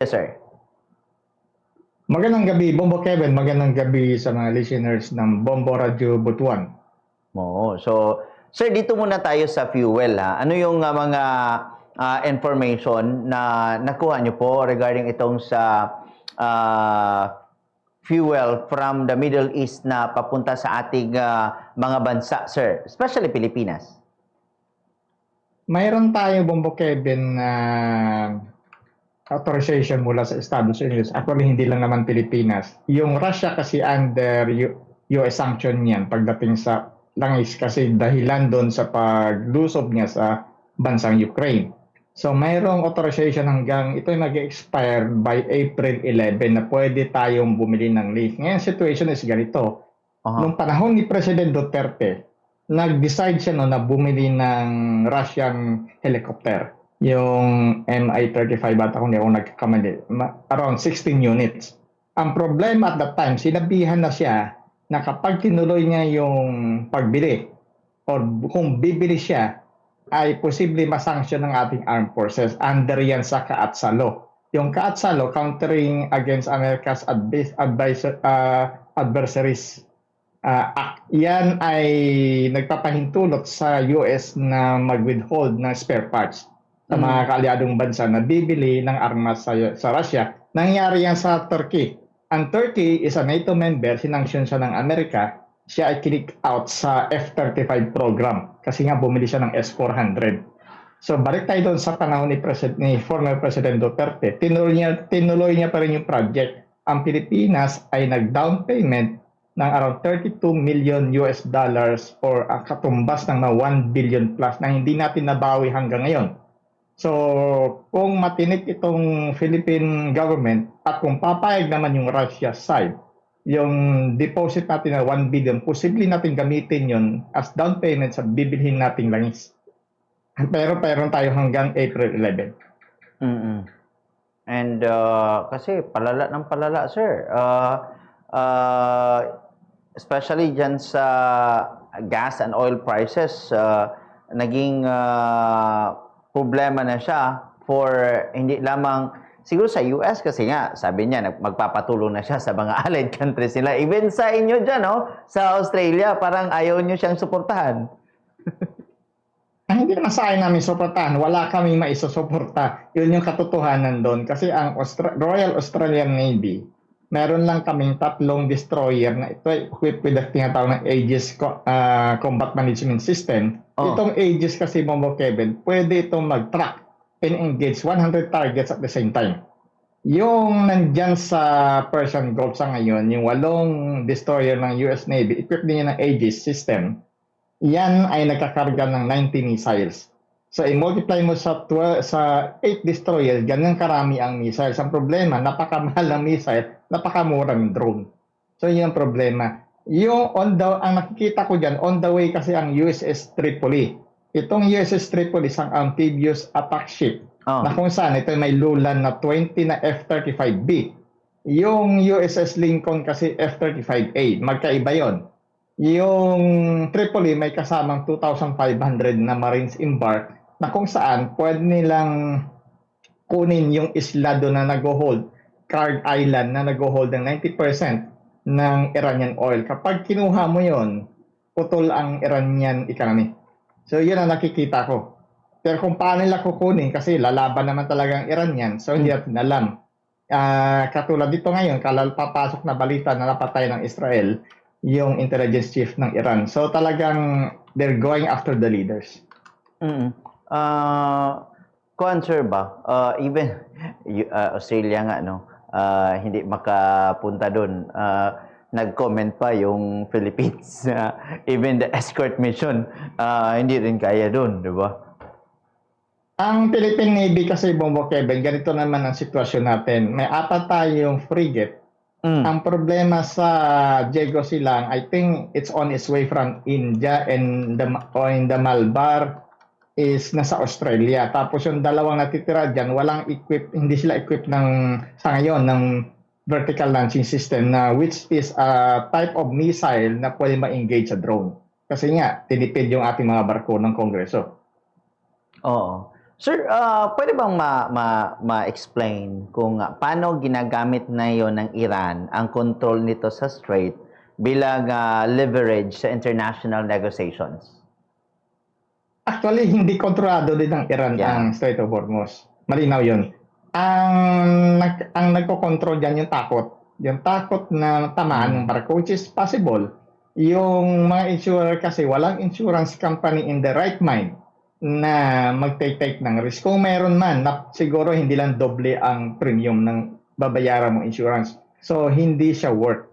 Yes, sir. Magandang gabi, Bombo Kevin. Magandang gabi sa mga listeners ng Bombo Radio Butuan. Oo. So, sir, dito muna tayo sa fuel, ha. Ano yung mga information na nakuha nyo po regarding itong sa fuel from the Middle East na papunta sa ating mga bansa, sir, especially Pilipinas? Mayroon tayo, Bombo Kevin, na authorization mula sa Estados Unidos. Actually, hindi lang naman Pilipinas. Yung Russia kasi under US sanction yan pagdating sa langis kasi dahilan doon sa paglusob niya sa bansang Ukraine. So mayroong authorization hanggang ito mag-expire by April 11 na pwede tayong bumili ng lease. Ngayon, situation is ganito. Nung panahon ni President Duterte, nag-decide siya na bumili ng Russian helicopter. Yung Mi-35 bata kung hindi ako nagkakamali, around 16 units. Ang problema at that time, sinabihan na siya na kapag tinuloy niya yung pagbili o kung bibili siya, ay posible masanction ng ating armed forces under yan sa CAATSA law. Yung CAATSA law, Countering Against America's Adversaries Act, yan ay nagpapahintulot sa US na mag-withhold ng spare parts sa mga kaalyadong bansa na bibili ng armas sa Russia. Nangyari yan sa Turkey. Ang Turkey is a NATO member, sinanksyon siya ng Amerika, siya ay kick out sa F-35 program kasi nga bumili siya ng S-400. So balik tayo doon sa panahon ni former President Duterte, tinuloy niya pa rin yung project. Ang Pilipinas ay nag-down payment ng around 32 million US dollars or katumbas ng 1 billion plus na hindi natin nabawi hanggang ngayon. So, kung matinik itong Philippine government at kung papayag naman yung Russia side, yung deposit natin na 1 billion, posible natin gamitin yun as down payment sa bibilhin nating langis. Pero tayo hanggang April 11. And kasi palala ng palala, sir. Especially dyan sa gas and oil prices, naging problema na siya for hindi lamang siguro sa US kasi nga sabi niya magpapatulong na siya sa mga allied countries nila, even sa inyo dyan, no? Sa Australia parang ayaw niyo siyang suportahan. Hindi naman sa akin namin suportahan, wala kaming maisusuporta. Yun yung katotohanan doon kasi ang Royal Australian Navy, meron lang kaming 3 destroyer na ito ay equipped with the tinatawag na Aegis Combat Management System. Itong Aegis kasi, Bombo Kevin, pwede itong mag-track and engage 100 targets at the same time. Yung nandyan sa Persian Gulf sa ngayon, yung 8 destroyer ng US Navy, equipped din ng Aegis system, yan ay nagkakarga ng 90 missiles. So, i-multiply mo sa 8 destroyers, ganyan karami ang missiles. Ang problema, napakamahal ng missile, napakamura ng drone. So, yun ang problema. Ang nakikita ko dyan, on the way kasi ang USS Tripoli. Itong USS Tripoli, isang amphibious attack ship, na kung saan ito may lulan na 20 na F-35B. Yung USS Lincoln kasi F-35A, magkaiba yon. Yung Tripoli may kasamang 2,500 na Marines embark na kung saan pwede nilang kunin yung isla doon na nag-hold, Kard Island na nag-hold ng 90% ng Iranian oil. Kapag kinuha mo yon, putol ang Iranian economy. So yun ang nakikita ko. Pero kung paano nila kukunin, kasi lalaban naman talaga ang Iranian, so hindi natin alam. Katulad dito ngayon, papasok na balita na napatay ng Israel yung intelligence chief ng Iran. So talagang they're going after the leaders. Sir ba? Even Australia nga, no? Hindi makapunta doon. Nag-comment pa yung Philippines. Even the escort mission, hindi rin kaya doon, di ba? Ang Philippine Navy kasi, Bombo Kevin, ganito naman ang sitwasyon natin. May 4 tayong frigate. Ang problema sa Diego Silang, I think it's on its way from India and the Malabar is nasa Australia. Tapos yung 2 natitira dyan, hindi sila equipped sa ngayon ng vertical launching system na which is a type of missile na pwede ma-engage sa drone. Kasi nga, tinipid yung ating mga barko ng Kongreso. Oo. Sir, pwede bang ma-explain kung paano ginagamit na yon ng Iran ang control nito sa Strait bilang leverage sa international negotiations? Actually, hindi kontrolado din ng Iran Yeah. ang Strait of Hormuz. Malinaw yun. Ang nagko-control dyan yung takot. Yung takot na tamaan ng barko, which is possible. Yung mga insurer kasi, walang insurance company in the right mind na mag-take ng risk. Kung meron man, siguro hindi lang doble ang premium ng babayaran mong insurance. So, hindi siya worth.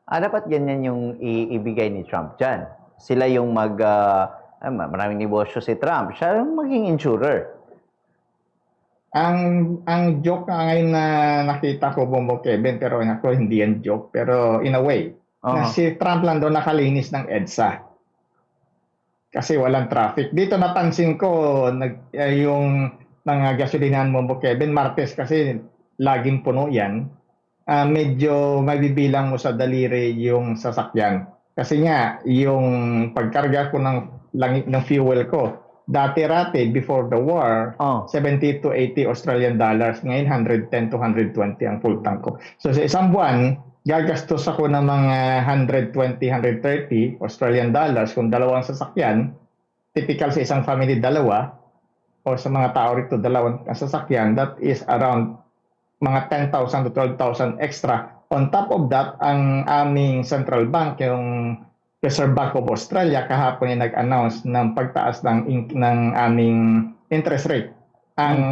Dapat ganyan yung ibigay ni Trump dyan. Sila yung maraming negosyo si Trump. Siya yung maging insurer. Ang joke nga ngayon na nakita ko, Bombo Kevin, pero ako hindi yan joke, pero in a way, na si Trump lang doon nakalinis ng EDSA. Kasi walang traffic. Dito napansin ko, yung mga gasolinahan, Bombo Kevin, Martes kasi laging puno yan. Medyo mabibilang mo sa daliri yung sasakyan. Kasi nga, yung pagkarga ko ng fuel ko, dati-rati before the war, 70 to 80 Australian dollars. Ngayon, 110 to 120 ang full tank ko. So sa isang buwan, gagastos ako ng mga 120, 130 Australian dollars kung dalawang sasakyan. Typical sa isang family, dalawa. O sa mga tao rito, dalawang sasakyan. That is around mga 10,000 to 12,000 extra. On top of that, ang aming central bank, yung Reserve Bank of Australia, kahapon ay nag-announce ng pagtaas ng aming interest rate. Ang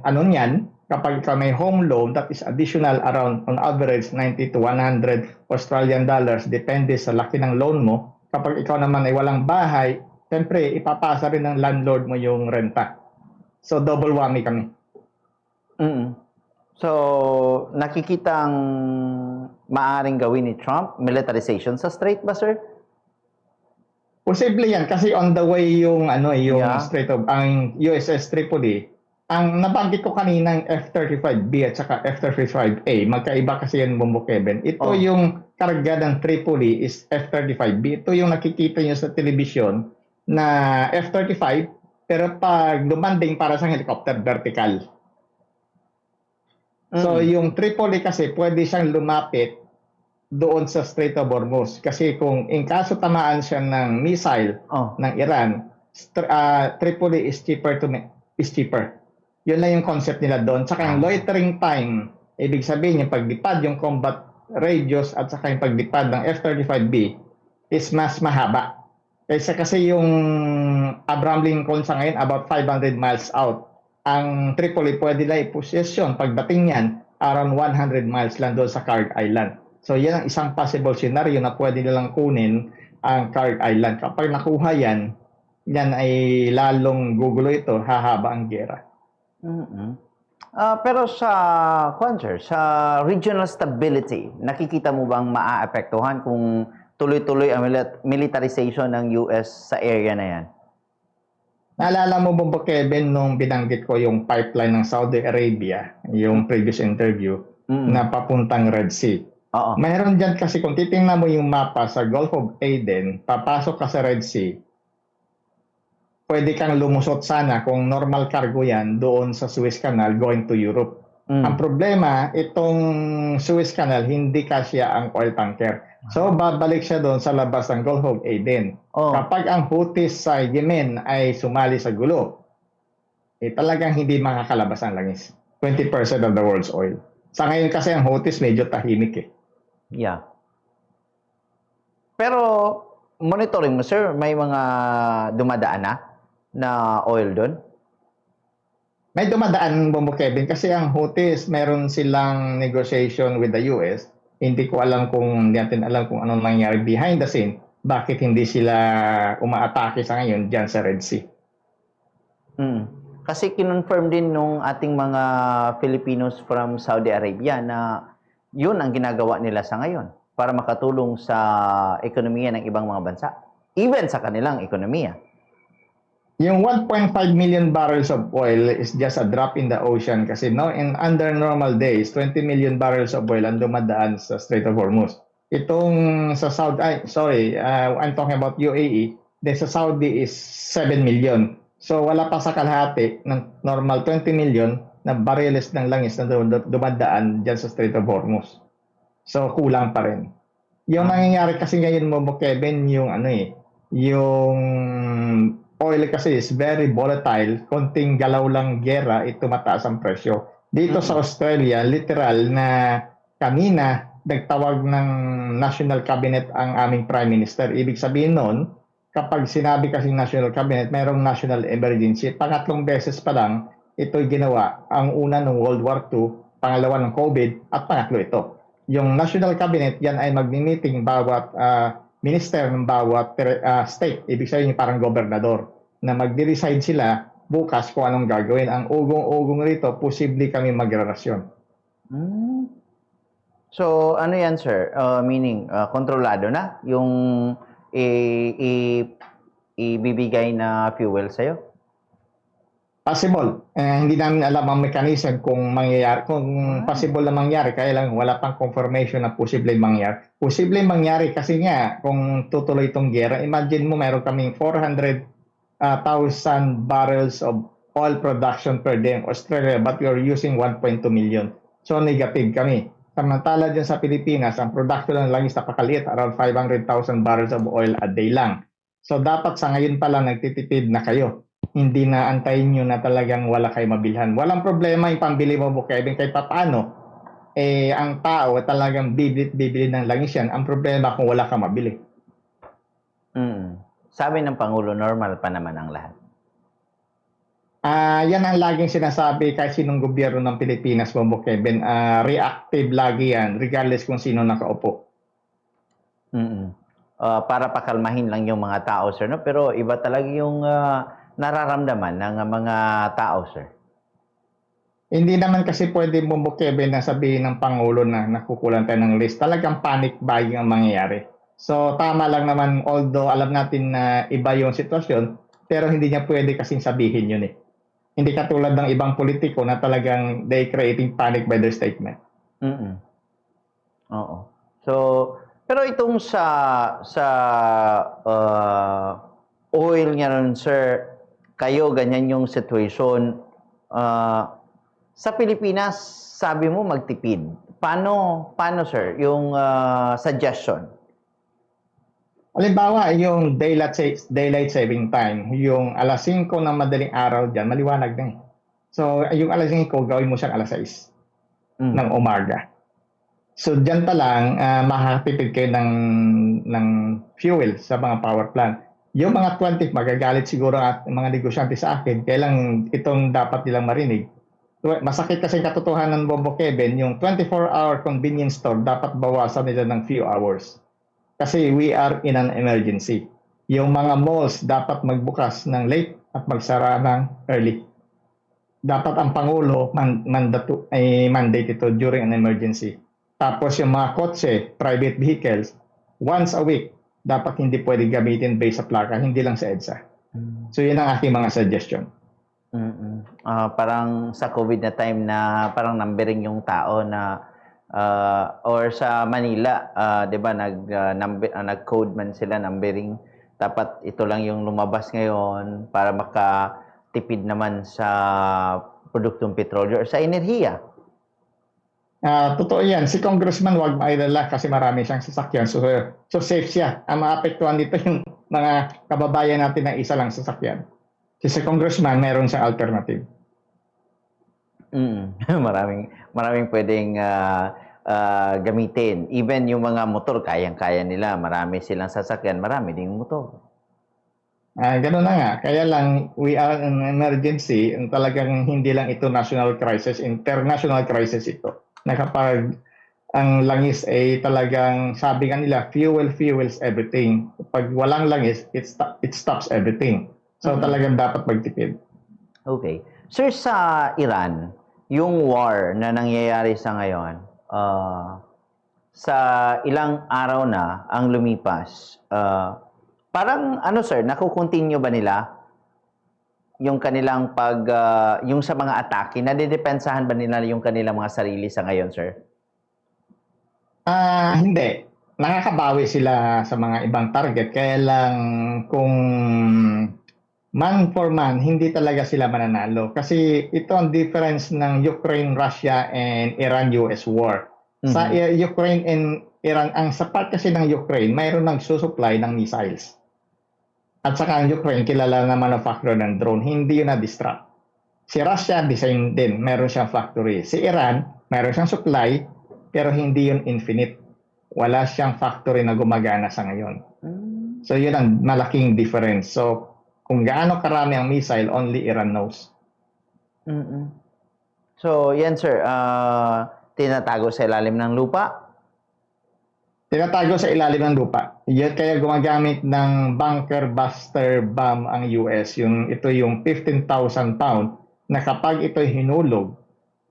ano niyan, kapag ikaw may home loan, that is additional around on average 90 to 100 Australian dollars, depende sa laki ng loan mo. Kapag ikaw naman ay walang bahay, siyempre ipapasa rin ng landlord mo yung renta. So double whammy kami. So, nakikitang maaring gawin ni Trump militarization sa Strait ba, sir? Posible yan kasi on the way yung Strait of ang USS Tripoli. Ang nabanggit ko kanina ng F-35B at saka F-35A, magkaiba kasi yan, Bombo Kevin. Ito yung karga ng Tripoli is F-35B. Ito yung nakikita nyo sa television na F-35, pero pag lumanding para sa helicopter, vertical. So yung Tripoli kasi pwede siyang lumapit doon sa Strait of Hormuz. Kasi kung in kaso tamaan siya ng missile ng Iran, Tripoli is cheaper. Yun lang yung concept nila doon. Tsaka yung loitering time, ibig sabihin yung paglipad, yung combat radius at saka yung paglipad ng F-35B is mas mahaba. Kasi yung Abraham Lincoln sa ngayon about 500 miles out. Ang Tripoli pwede lang i-possession pagdating niyan around 100 miles lang doon sa Kharg Island. So yan ang isang possible scenario na pwede nilang kunin ang Kharg Island. Kapag nakuha yan ay lalong gugulo ito, hahaba ang gera. Pero sa regional stability, nakikita mo bang maaapektuhan kung tuloy-tuloy ang militarization ng US sa area na yan? Naalala mo ba, Kevin, nung binanggit ko yung pipeline ng Saudi Arabia, yung previous interview, na papuntang Red Sea? Mayroon dyan kasi kung titingnan mo yung mapa sa Gulf of Aden, papasok ka sa Red Sea, pwede kang lumusot sana kung normal cargo yan doon sa Suez Canal going to Europe. Ang problema, itong Suez Canal, hindi kasya ang oil tanker. So, babalik siya doon sa labas ng Gulf of Aden. Kapag ang Houthis sa Yemen ay sumali sa gulo, talagang hindi makakalabas ang langis. 20% of the world's oil. Sa ngayon kasi ang Houthis medyo tahimik . Yeah. Pero, monitoring mo, sir, may mga dumadaan na oil doon? May dumadaan, Bombo Kevin, kasi ang Houthis, meron silang negotiation with the US. Hindi natin alam kung anong nangyari behind the scene. Bakit hindi sila umaatake sa ngayon dyan sa Red Sea? Kasi kinonfirm din nung ating mga Filipinos from Saudi Arabia na yun ang ginagawa nila sa ngayon para makatulong sa ekonomiya ng ibang mga bansa. Even sa kanilang ekonomiya. Yung 1.5 million barrels of oil is just a drop in the ocean kasi under normal days, 20 million barrels of oil ang dumadaan sa Strait of Hormuz. Itong sa I'm talking about UAE, then sa Saudi is 7 million. So wala pa sa kalahati ng normal 20 million na bariles ng langis na dumadaan dyan sa Strait of Hormuz. So kulang pa rin. Yung nangyayari kasi ngayon mo, Kevin, yung ano yung oil kasi is very volatile. Konting galaw lang gera, ito mataas ang presyo. Dito sa Australia, literal na kanina, nagtawag ng National Cabinet ang aming Prime Minister. Ibig sabihin nun, kapag sinabi kasing National Cabinet, mayroong national emergency. Pangatlong beses pa lang, ito'y ginawa. Ang una ng World War II, pangalawa ng COVID, at pangatlo ito. Yung National Cabinet, yan ay magmi-meeting bawat minister ng bawat state. Ibig sabihin yung parang gobernador na magde-decide sila bukas kung anong gagawin. Ang ugong-ugong rito, posible kami magrelasyon. Mm. So, ano yan, sir? Meaning, kontrolado na yung ibibigay na fuel sa'yo? Possible. Hindi namin alam ang mechanism kung mangyayari, kung possible na mangyari, kaya lang wala pang confirmation na posible mangyari. Posible mangyari kasi nga, kung tutuloy itong gera, imagine mo meron kaming 400,000 barrels of oil production per day in Australia, but we are using 1.2 million. So negative kami. Samantala dyan sa Pilipinas, ang production ng langis napakaliit, around 500,000 barrels of oil a day lang. So dapat sa ngayon pa lang nagtitipid na kayo. Hindi na antayin nyo na talagang wala kayo mabilhan. Walang problema yung pambili mo, Kevin, kahit paano. Ang tao talagang bibili ng langis yan. Ang problema kung wala ka mabili. Sabi ng Pangulo, normal pa naman ang lahat. Yan ang laging sinasabi kahit sinong gobyerno ng Pilipinas, Kevin. Reactive lagi yan, regardless kung sino nakaupo. Para pakalmahin lang yung mga tao, sir, no? Pero iba talaga yung nararamdaman ng mga tao, sir. Hindi naman kasi pwede mo, Kevin, na sabihin ng Pangulo na nakukulan tayo ng list. Talagang panic buying ang mangyayari. So tama lang naman, although alam natin na iba yung sitwasyon, pero hindi niya pwede kasing sabihin yun . Hindi katulad ng ibang politiko na talagang they creating panic by their statement. Oo. So, pero itong sa oil niya nun, sir, kayo ganyan yung situation. Sa Pilipinas, sabi mo magtipid. Paano sir, yung suggestion? Halimbawa, yung daylight saving time, yung alas 5 ng madaling araw dyan, maliwanag na . So, yung alas 5, gawin mo siyang alas 6 ng umaga. So, dyan pa lang, makakatipid kayo ng fuel sa mga power plant. Yung mga 20, magagalit siguro at mga negosyante sa akin, kailang itong dapat nilang marinig. Masakit kasi katotohanan, Kevin, yung 24-hour convenience store, dapat bawasan nila ng few hours. Kasi we are in an emergency. Yung mga malls dapat magbukas ng late at magsara ng early. Dapat ang Pangulo mandate ito during an emergency. Tapos yung mga kotse, private vehicles, once a week, dapat hindi pwede gamitin based sa plaka, hindi lang sa EDSA. So yun ang aking mga suggestion. Parang sa COVID na time na parang numbering yung tao na or sa Manila, 'di ba, nag-code man sila numbering. Dapat ito lang yung lumabas ngayon para makatipid naman sa produktong petrolyo or sa enerhiya. Totoo yan. Si Congressman, wag mailala kasi marami siyang sasakyan. So safe siya. Ang maapektuhan dito yung mga kababayan natin na isa lang sasakyan. Si Congressman, meron siyang alternative. Maraming pwedeng gamitin. Even yung mga motor, kayang-kaya nila. Marami silang sasakyan, marami ding motor. Ganun na nga. Kaya lang, we are in an emergency. Talagang hindi lang ito national crisis, international crisis ito. Na kapag ang langis ay talagang, sabi nga nila, fuels everything. Pag walang langis, it stops everything. So talagang dapat magtipid. Okay. Sir, sa Iran, yung war na nangyayari sa ngayon, sa ilang araw na ang lumipas, parang ano sir, nakukontinue ba nila yung kanilang yung sa mga atake, nadidepensahan ba nila yung kanilang mga sarili sa ngayon, sir? Hindi. Nakakabawi sila sa mga ibang target. Kaya lang kung man for man, hindi talaga sila mananalo. Kasi ito ang difference ng Ukraine, Russia, and Iran-US war. Sa Ukraine and Iran, sa part kasi ng Ukraine, mayroon nagsusupply ng missiles. At saka ang Ukraine, kilala na manufacturer ng drone, hindi yun na-distract. Si Russia, design din, meron siyang factory. Si Iran, meron siyang supply, pero hindi yun infinite. Wala siyang factory na gumagana sa ngayon. So yun ang malaking difference. So kung gaano karami ang missile, only Iran knows. So, yan sir, tinatago sa ilalim ng lupa? Tinatago sa ilalim ng lupa. Yan kaya gumagamit ng bunker buster bomb ang US. Ito yung 15,000 pound na kapag ito'y hinulog,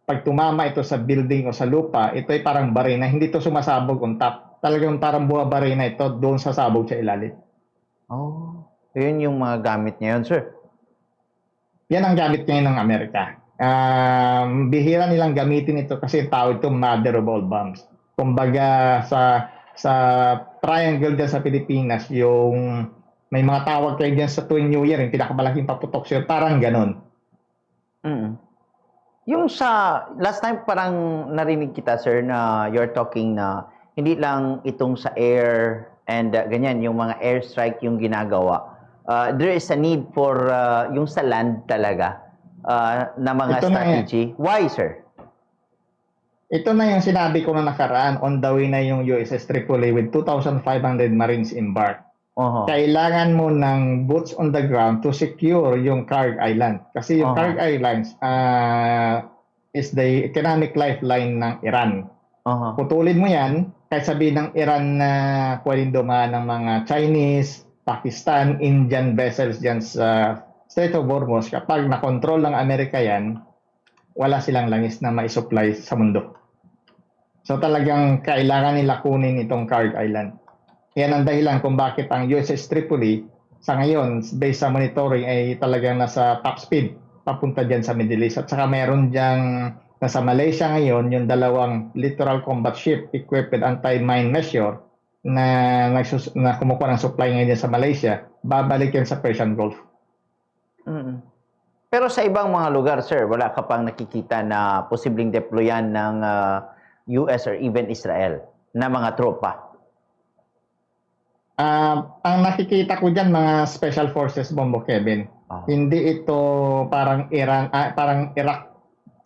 pag tumama ito sa building o sa lupa, ito'y parang barina. Hindi ito sumasabog on top. Talagang parang bumabarina ito doon sa sabog sa ilalim. Oh, yun yung mga gamit niya yun, sir. Yan ang gamit ngayon ng Amerika. Bihira nilang gamitin ito kasi tawag ito mother of all bombs. Kumbaga sa triangle dyan sa Pilipinas, yung may mga tawag kayo dyan sa tuwing New Year, yung pinakamalaking paputok siya, parang ganon. Yung sa last time parang narinig kita sir na you're talking na hindi lang itong sa air and ganyan yung mga airstrike yung ginagawa. There is a need for yung sa land talaga na mga Ito na strategy. Why sir? Ito na yung sinabi ko na nakaraan, on the way na yung USS Tripoli with 2,500 Marines embarked. Kailangan mo ng boots on the ground to secure yung Kharg Island. Kasi yung Kharg Islands is the economic lifeline ng Iran. Putulin mo yan, kahit sabihin ng Iran na pwedeng dumaan ng mga Chinese, Pakistan, Indian vessels dyan sa Strait of Hormuz, kapag nakontrol ng Amerika yan, wala silang langis na ma-supply sa mundo. So talagang kailangan nila kunin itong Kharg Island. Yan ang dahilan kung bakit ang USS Tripoli sa ngayon, based sa monitoring, ay talagang nasa top speed papunta dyan sa Middle East. At saka meron dyan nasa Malaysia ngayon yung dalawang littoral combat ship equipped with anti-mine measure na kumukuha ng supply ngayon dyan sa Malaysia. Babalik yan sa Persian Gulf. Pero sa ibang mga lugar, sir, wala ka pang nakikita na posibleng deployan ng US or even Israel na mga tropa? Ang nakikita ko dyan, mga special forces, Bombo Kevin. Hindi ito parang parang Iraq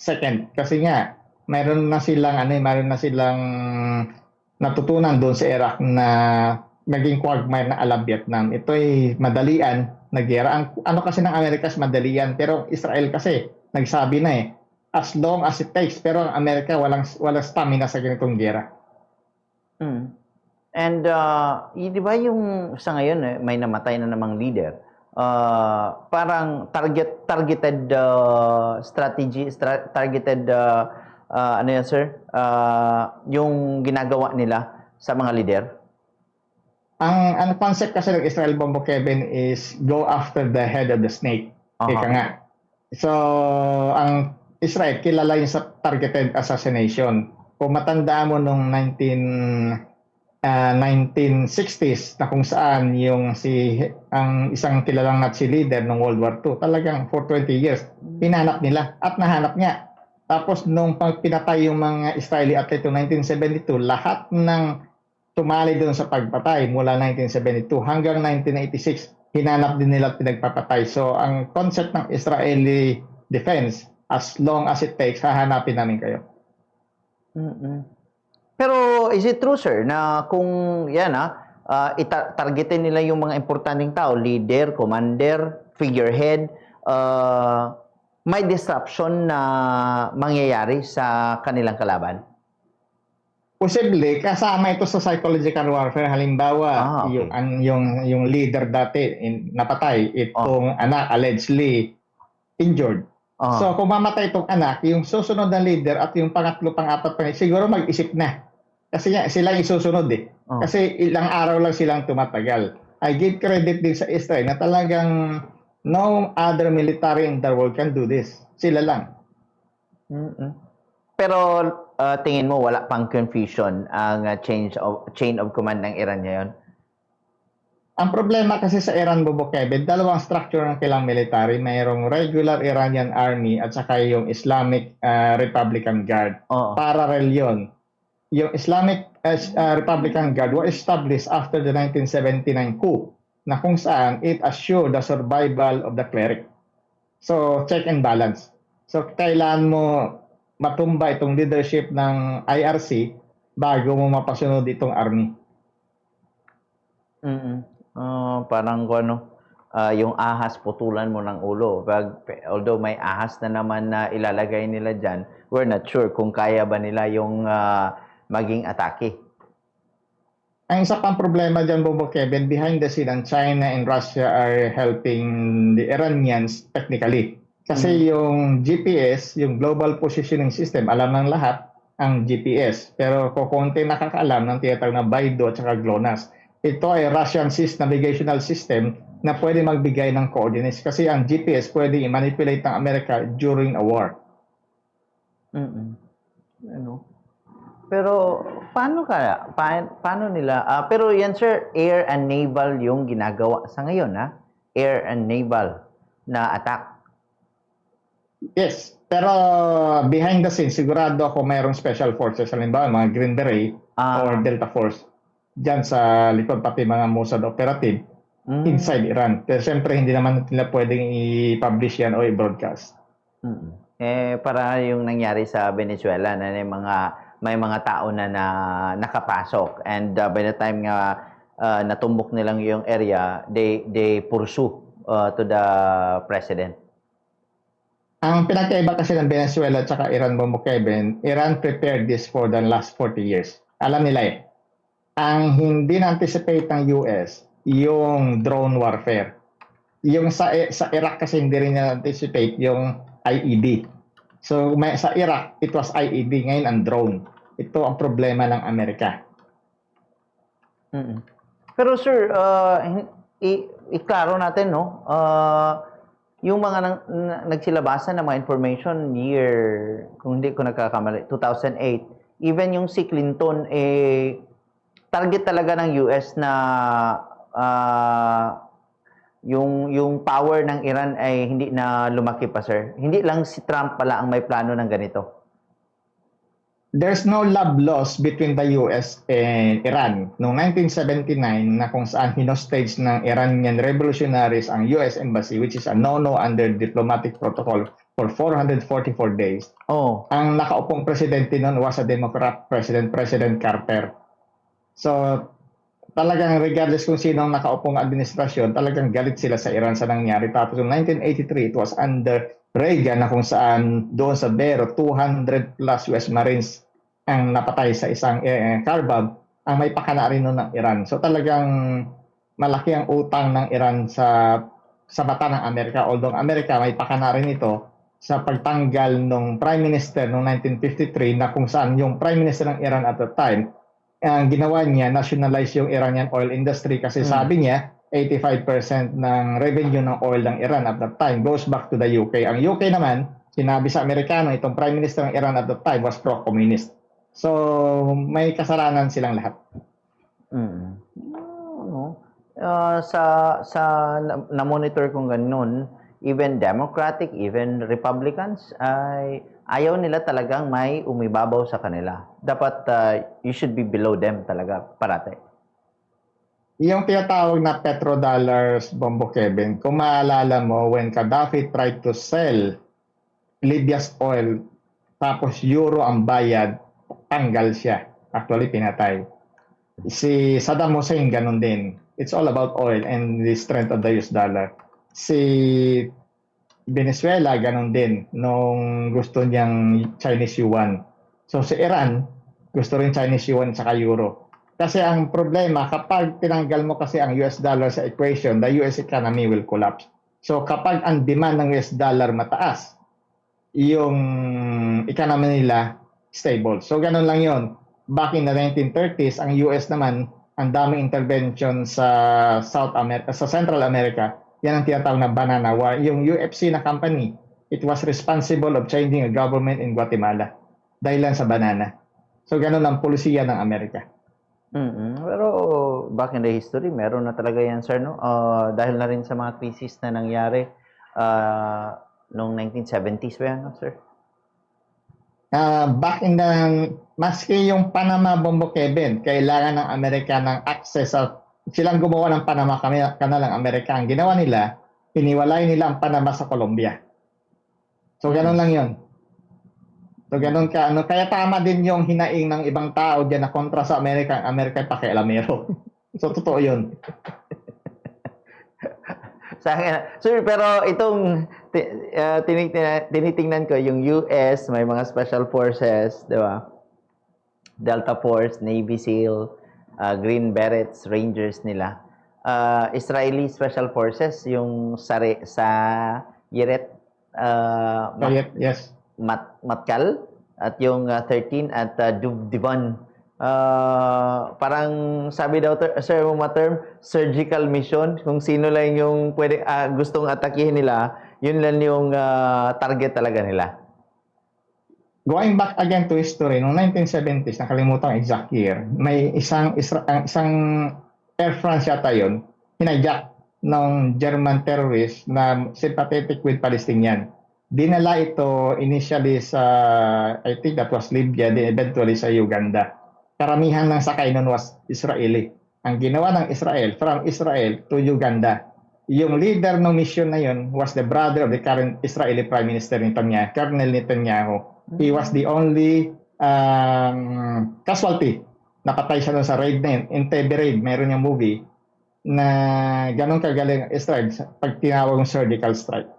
second. Kasi nga, mayroon na silang natutunan doon sa Iraq na naging quagmire na ala Vietnam. Ito ay madalian na gera. Ano kasi ng Amerika is madalian, pero Israel kasi nagsabi na as long as it takes. Pero ang Amerika walang stamina sa ganitong gera. And di ba yung sa ngayon may namatay na namang leader? Parang targeted strategy, targeted ano yan sir? Yung ginagawa nila sa mga leader? Ang concept kasi ng Israel, Bombo Kevin, is go after the head of the snake. Ika nga. So, ang Israel, kilala yung sa targeted assassination. Kung matandaan mo nung 1960s na kung saan ang isang kilalang Nazi leader ng World War II, talagang for 20 years, pinanap nila at nahanap niya. Tapos nung pinatay yung mga Israeli atlet noong 1972, lahat ng tumali doon sa pagpatay mula 1972 hanggang 1986, hinanap din nila at pinagpapatay. So ang concept ng Israeli defense, as long as it takes, hahanapin namin kayo. Pero is it true sir na kung yan targetin nila yung mga importanteng tao, leader, commander, figurehead, may disruption na mangyayari sa kanilang kalaban? Posible, kasama ito sa psychological warfare. Halimbawa, Okay. yung leader dati napatay, itong anak allegedly injured. So kung mamatay itong anak, yung susunod na leader at yung pangatlo, pang-apat, siguro mag-isip na. Kasi sila yung susunod Kasi ilang araw lang silang tumatagal. I give credit din sa Israel na talagang no other military in the world can do this. Sila lang. Pero tingin mo wala pang confusion ang chain of command ng Iran ngayon? Ang problema kasi sa Iran, Bubukebe, dalawang structure ng kailang military. Mayroong regular Iranian army at saka yung Islamic Republican Guard. Oo. Parallel yun. Yung Islamic Republican Guard was established after the 1979 coup na kung saan it assured the survival of the cleric. So, check and balance. So, kailan mo matumba itong leadership ng IRC bago mo mapasunod itong army. Parang kung ano, yung ahas putulan mo ng ulo. Although may ahas na naman na ilalagay nila dyan, we're not sure kung kaya ba nila yung maging atake. Ang isa pang problema dyan, Bobo Kevin, behind the scene, ang China and Russia are helping the Iranians technically. Kasi yung GPS, yung Global Positioning System, alam ng lahat ang GPS. Pero kukunti nakakaalam ng tinatawag na BeiDou at saka GLONASS. Ito ay Russian navigational system na pwede magbigay ng coordinates. Kasi ang GPS pwede i-manipulate ng Amerika during a war. Ano? Pero paano nila? Pero yan sir, air and naval yung ginagawa sa ngayon, ha? Air and naval na attack. Yes, pero behind the scenes, sigurado ako mayroong special forces, halimbawa mga Green Beret or Delta Force, dyan sa likod, pati mga Mossad operative inside Iran. Pero siyempre, hindi naman nila pwedeng i-publish yan o i-broadcast. Para yung nangyari sa Venezuela na may mga tao na nakapasok, and by the time nga natumbok nilang yung area, they pursue to the president. Ang pinagkaiba kasi ng Venezuela at saka Iran, Bombo Kevin, Iran prepared this for the last 40 years. Alam nila eh. Ang hindi na-anticipate ng US, yung drone warfare. Yung sa Iraq kasi hindi rin na-anticipate yung IED. So sa Iraq, it was IED, ngayon ang drone. Ito ang problema ng Amerika. Pero sir, iklaro natin, no? Yung mga nagsilabasan ng mga information year, kung hindi ko nagkakamali, 2008, even yung si Clinton, target talaga ng US na yung power ng Iran ay hindi na lumaki pa, sir. Hindi lang si Trump pala ang may plano ng ganito. There's no love lost between the US and Iran. Noong 1979, na kung saan hinostage ng Iranian revolutionaries ang US Embassy, which is a no-no under diplomatic protocol for 444 days. Ang nakaupong presidente noon was a Democrat president, President Carter. So, talagang regardless kung sino ang nakaupong administrasyon, talagang galit sila sa Iran sa nangyari. Tapos yung 1983, it was under Reagan na kung saan doon sa Beirut, 200 plus US Marines ang napatay sa isang car bomb, ang may pakana rin noon ng Iran. So talagang malaki ang utang ng Iran sa mata ng Amerika. Although Amerika may pakana rin ito sa pagtanggal ng Prime Minister noong 1953 na kung saan yung Prime Minister ng Iran at that time, ang ginawa niya, nationalize yung Iranian oil industry kasi sabi niya, 85% ng revenue ng oil ng Iran at that time goes back to the UK. Ang UK naman, sinabi sa Amerikano, itong Prime Minister ng Iran at that time was pro-communist. So, may kasalanan silang lahat. Na-monitor kong ganun, even Democratic, even Republicans, ay ayaw nila talagang may umibabaw sa kanila. Dapat you should be below them talaga parate. Yung tinatawag na petrodollars, Bombo Kevin, kung maalala mo, when Gaddafi tried to sell Libya's oil, tapos euro ang bayad, tanggal siya. Actually, pinatay. Si Saddam Hussein, ganun din. It's all about oil and the strength of the US dollar. Si Venezuela, ganun din, nung gusto niyang Chinese yuan. So si Iran, gusto rin Chinese yuan sa euro. Kasi ang problema, kapag tinanggal mo kasi ang US dollar sa equation, the US economy will collapse. So kapag ang demand ng US dollar mataas, yung economy nila stable. So ganun lang yon. Back in the 1930s, ang US naman, ang daming intervention sa South America, sa Central America. Yan ang tinatawag na Banana War. Yung UFC na company, it was responsible of changing a government in Guatemala dahil lang sa banana. So ganun ang polisiya ng Amerika. Pero back in the history, meron na talaga yan, sir, no? Dahil na rin sa mga crisis na nangyari noong 1970s ba yan, no, sir? Back in the, maski yung Panama Bombo Kevin, kailangan ng Amerika ng access sa, silang gumawa ng Panama Canal ng Amerika. Ang ginawa nila, iniwalay nila ang Panama sa Colombia. So, ganun lang yun. So, ganun ka. Ano, kaya tama din yung hinaing ng ibang tao dyan na kontra sa Amerika. Ang Amerika ay pakialamero. So, totoo yun. Sa akin, sir, pero itong tinitingnan ko, yung US, may mga special forces, di ba? Delta Force, Navy SEAL, Green Berets, Rangers nila. Israeli Special Forces, yung sa Yeret, Yes. Matkal, at yung 13 at Duvdivan. Parang sabi daw, sir, mga term, surgical mission. Kung sino lang yung gustong atakihin nila, yun lang yung target talaga nila. Going back again to history, noong 1970s, nakalimutan ang exact year, may isang Air France yata yun, hinijack ng German terrorist na sympathetic with Palestinian. Dinala ito initially sa, I think that was Libya, then eventually sa Uganda. Karamihan ng sakay nun was Israeli. Ang ginawa ng Israel, from Israel to Uganda, yung leader ng mission na yun was the brother of the current Israeli Prime Minister Netanyahu, Colonel Netanyahu. He was the only casualty. Napatay siya doon sa raid na yun. Entebbe raid, meron yung movie na ganun kagaling ang Israel pag tinawag ng surgical strike.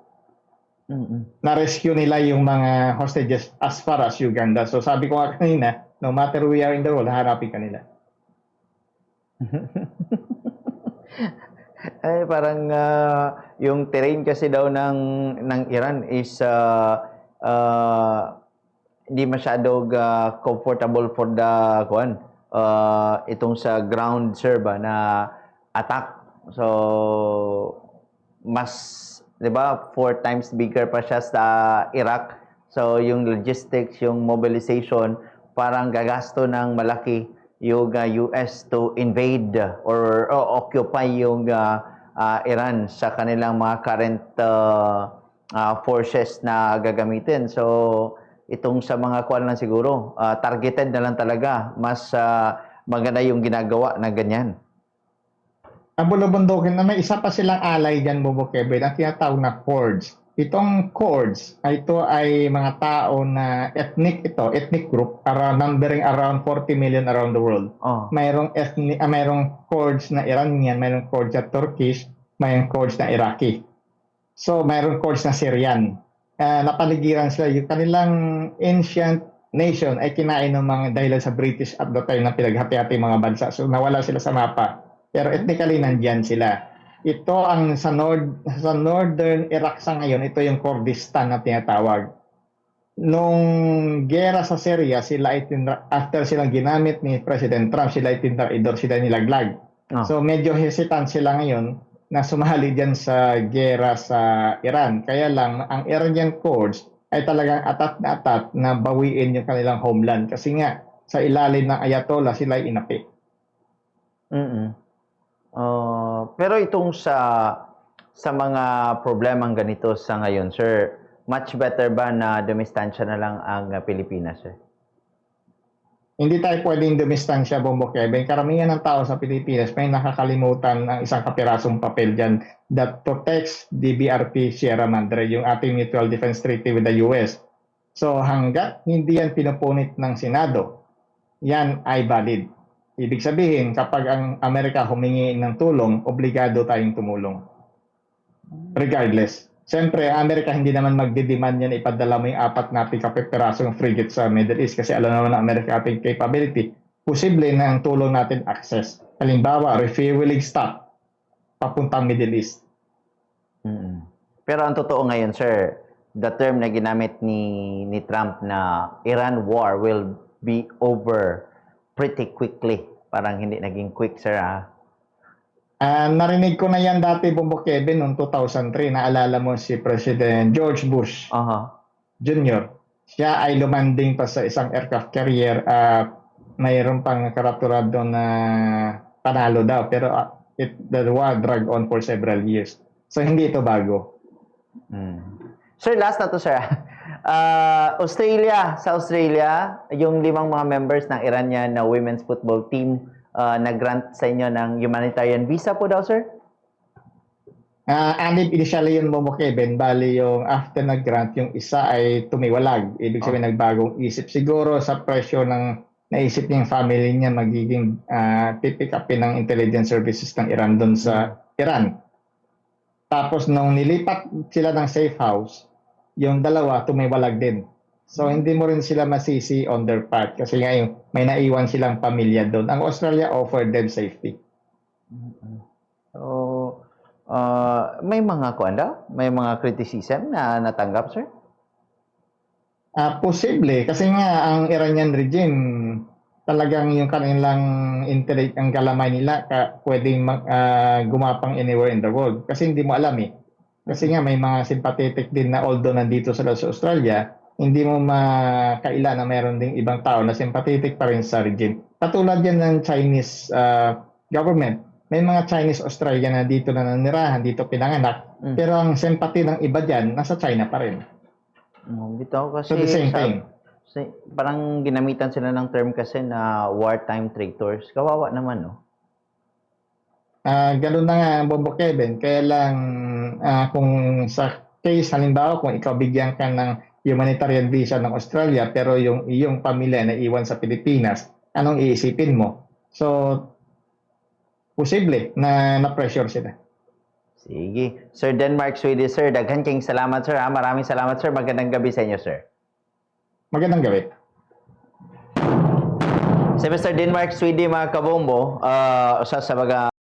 Na-rescue nila yung mga hostages as far as Uganda. So sabi ko nga kanina, no matter where we are in the world, haharapin ka nila. Ay, parang yung terrain kasi daw ng Iran is hindi masyadong comfortable for the itong sa ground sir ba na attack. So mas 'di ba 4 times bigger pa siya sa Iraq. So yung logistics, yung mobilization parang gagasto ng malaki yung US to invade or occupy yung Iran sa kanilang mga current forces na gagamitin. So itong sa mga kuwan lang siguro, targeted na lang talaga. Mas maganda yung ginagawa na ganyan. Ang bulubundukin na may isa pa silang alay dyan, Bobo Kevin, ang tinatawag na Kurds. Itong Kurds, ito ay mga tao na ethnic group, numbering around 40 million around the world. Oh. Mayroong Kurds na Iranian, mayroong Kurds na Turkish, mayroong Kurds na Iraqi. So, mayroong Kurds na Syrian. Napaligiran sila. Yung kanilang ancient nation ay kinain ng mga dahilan sa British at the time na pinaghati-hati mga bansa. So, nawala sila sa mapa. Pero ethnically, nandyan sila. Ito ang sa northern Iraq sa ngayon, ito yung Kurdistan na tinatawag. Nung gera sa Syria, after silang ginamit ni President Trump, sila itinraidor, sila nilaglag. Oh. So medyo hesitant sila ngayon na sumali dyan sa gera sa Iran. Kaya lang, ang Iranian Kurds ay talagang atat na bawiin yung kanilang homeland. Kasi nga, sa ilalim ng Ayatollah, sila ay inapi. Pero itong sa mga problemang ganito sa ngayon, sir, much better ba na dumistansya na lang ang Pilipinas, sir? Hindi tayo pwedeng dumistansya, Bombo Kevin. Karamihan ng tao sa Pilipinas may nakakalimutan ng isang kapirasong papel dyan that protects DBRT Sierra Madre, yung ating Mutual Defense Treaty with the US. So hanggat hindi yan pinupunit ng Senado, yan ay valid. Ibig sabihin, kapag ang Amerika humingi ng tulong, obligado tayong tumulong. Regardless. Siyempre, ang Amerika hindi naman magdidemand yan ipadala mo yung 4 na pikapirasong frigate sa Middle East kasi alam naman ng Amerika ating capability. Posible na ang tulong natin access. Halimbawa, refueling stock papuntang Middle East. Pero ang totoo ngayon, sir, the term na ginamit ni Trump na Iran war will be over pretty quickly. Parang hindi naging quick, sir, narinig ko na yan dati, Bombo Kevin, noong 2003. Naalala mo si President George Bush Jr. Siya ay lumanding pa sa isang aircraft carrier mayroon pang karaturado na panalo daw. Pero the war dragged on for several years. So, hindi ito bago. Sir, last na to, sir. Australia, sa Australia, yung 5 mga members ng Iranian na women's football team nag-grant sa inyo ng humanitarian visa po daw, sir? Anib initially yung Momo Kevin, bali yung after nag-grant, yung isa ay tumiwalag. Ibig sabihin nagbagong isip. Siguro sa presyo ng naisip niya yung family niya magiging pipick upin ng intelligence services ng Iran doon sa Iran. Tapos nung nilipat sila ng safe house, yung dalawa tumiwalag din. So hindi mo rin sila masisi on their part kasi nga yung may naiwan silang pamilya doon. Ang Australia offered them safety. So, may mga kuan daw? May mga criticism na natanggap, sir? Posible kasi nga ang Iranian regime talagang yung kanilang intellect ang galamay nila pwedeng gumapang anywhere in the world kasi hindi mo alam eh. Kasi nga may mga sympathetic din na although nandito sila sa Australia, hindi mo makaila na mayroon ding ibang tao na sympathetic pa rin sa regime. Katulad yan ng Chinese government. May mga Chinese Australian na dito na nanirahan, dito pinanganak, pero ang sympathy ng iba dyan nasa China pa rin. Bitaw kasi So the same thing. Parang ginamitan sila ng term kasi na wartime traitors. Kawawa naman, no? Ganun na nga, Bobo Kevin. Kaya lang, kung sa case, halimbawa, kung ikaw bigyan ka ng humanitarian visa ng Australia, pero yung iyong pamilya na iwan sa Pilipinas, anong iisipin mo? So, posible na na-pressure sila. Sige. Sir Denmark Swedish, sir. Daghan kayong salamat, sir. Maraming salamat, sir. Magandang gabi sa inyo, sir. Magandang gabi. Si Mr. Denmark Swede, mga kabombo, sa baga